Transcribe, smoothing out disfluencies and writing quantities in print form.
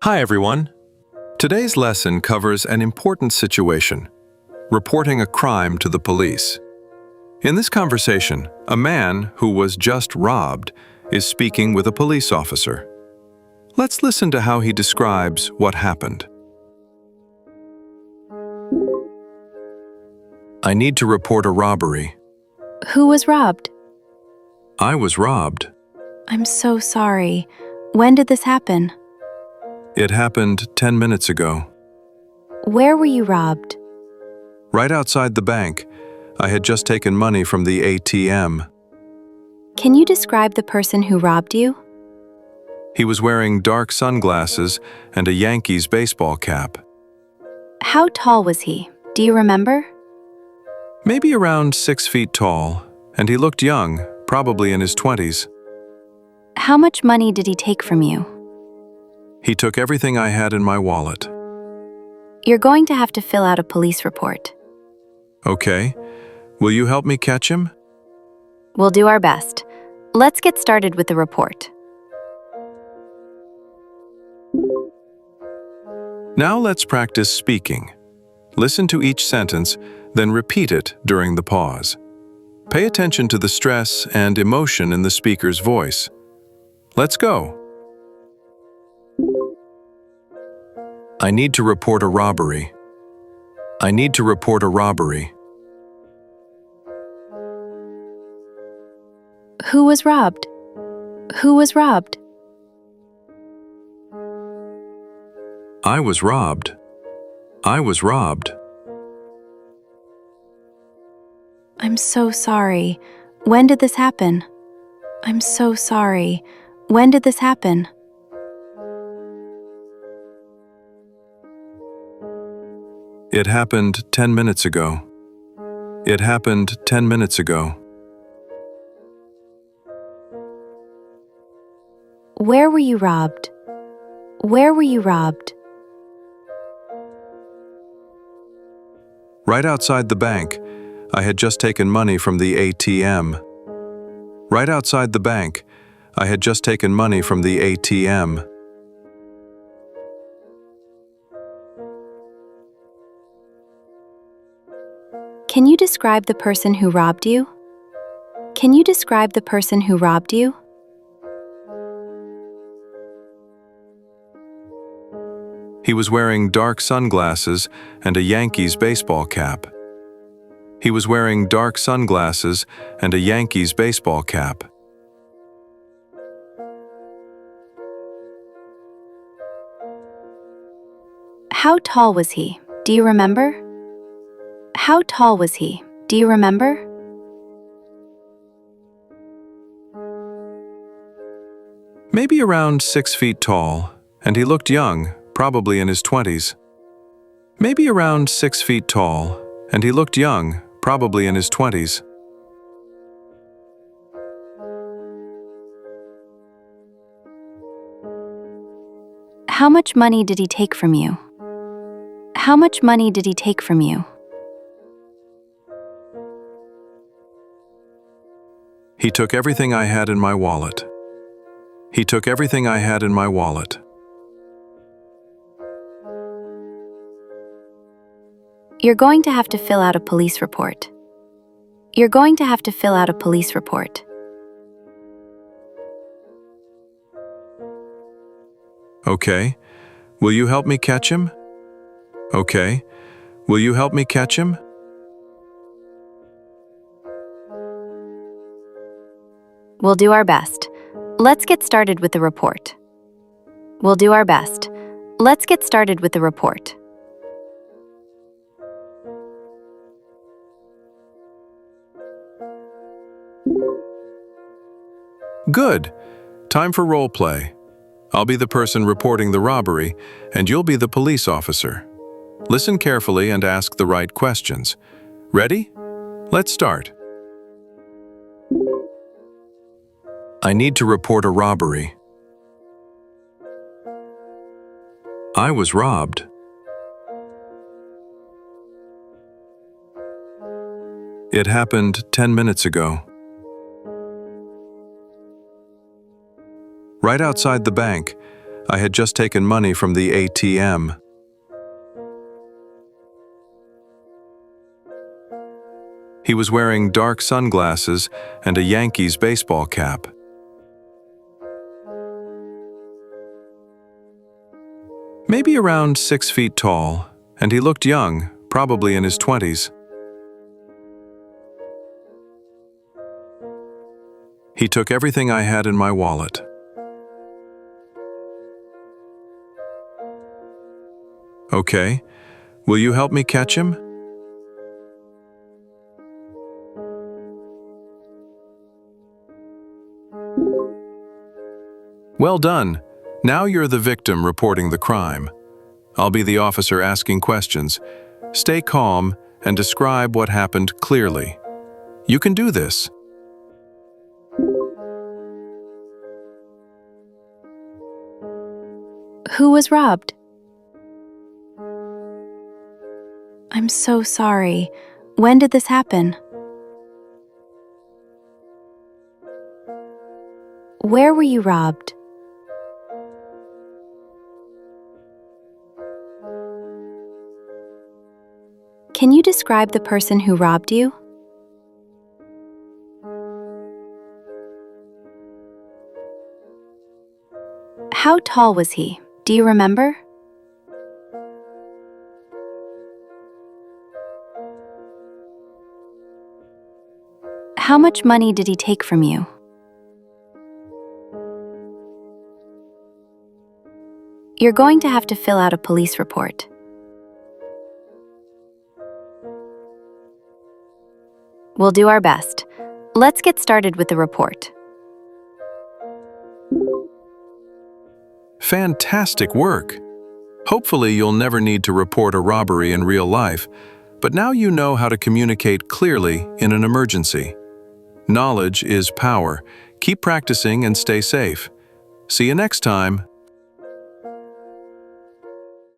Hi everyone. Today's lesson covers an important situation, reporting a crime to the police. In this conversation, a man who was just robbed is speaking with a police officer. Let's listen to how he describes what happened. I need to report a robbery. Who was robbed? I was robbed. I'm so sorry. When did this happen? It happened 10 minutes ago. Where were you robbed? Right outside the bank. I had just taken money from the ATM. Can you describe the person who robbed you? He was wearing dark sunglasses and a Yankees baseball cap. How tall was he? Do you remember? Maybe around 6 feet tall, and he looked young, probably in his 20s. How much money did he take from you? He took everything I had in my wallet. You're going to have to fill out a police report. Okay. Will you help me catch him? We'll do our best. Let's get started with the report. Now let's practice speaking. Listen to each sentence, then repeat it during the pause. Pay attention to the stress and emotion in the speaker's voice. Let's go. I need to report a robbery. I need to report a robbery. Who was robbed? Who was robbed? I was robbed. I was robbed. I'm so sorry. When did this happen? I'm so sorry. When did this happen? It happened 10 minutes ago. It happened 10 minutes ago. Where were you robbed? Where were you robbed? Right outside the bank. I had just taken money from the ATM. Right outside the bank. I had just taken money from the ATM. Can you describe the person who robbed you? Can you describe the person who robbed you? He was wearing dark sunglasses and a Yankees baseball cap. He was wearing dark sunglasses and a Yankees baseball cap. How tall was he? Do you remember? How tall was he? Do you remember? Maybe around 6 feet tall, and he looked young, probably in his 20s. Maybe around 6 feet tall, and he looked young, probably in his 20s. How much money did he take from you? How much money did he take from you? He took everything I had in my wallet. He took everything I had in my wallet. You're going to have to fill out a police report. You're going to have to fill out a police report. Okay. Will you help me catch him? Okay. Will you help me catch him? We'll do our best. Let's get started with the report. We'll do our best. Let's get started with the report. Good. Time for role play. I'll be the person reporting the robbery, and you'll be the police officer. Listen carefully and ask the right questions. Ready? Let's start. I need to report a robbery. I was robbed. It happened 10 minutes ago. Right outside the bank. I had just taken money from the ATM. He was wearing dark sunglasses and a Yankees baseball cap. Maybe around 6 feet tall, and he looked young, probably in his 20s. He took everything I had in my wallet. Okay, will you help me catch him? Well done. Now you're the victim reporting the crime. I'll be the officer asking questions. Stay calm and describe what happened clearly. You can do this. Who was robbed? I'm so sorry. When did this happen? Where were you robbed? Can you describe the person who robbed you? How tall was he? Do you remember? How much money did he take from you? You're going to have to fill out a police report. We'll do our best. Let's get started with the report. Fantastic work! Hopefully you'll never need to report a robbery in real life, but now you know how to communicate clearly in an emergency. Knowledge is power. Keep practicing and stay safe. See you next time.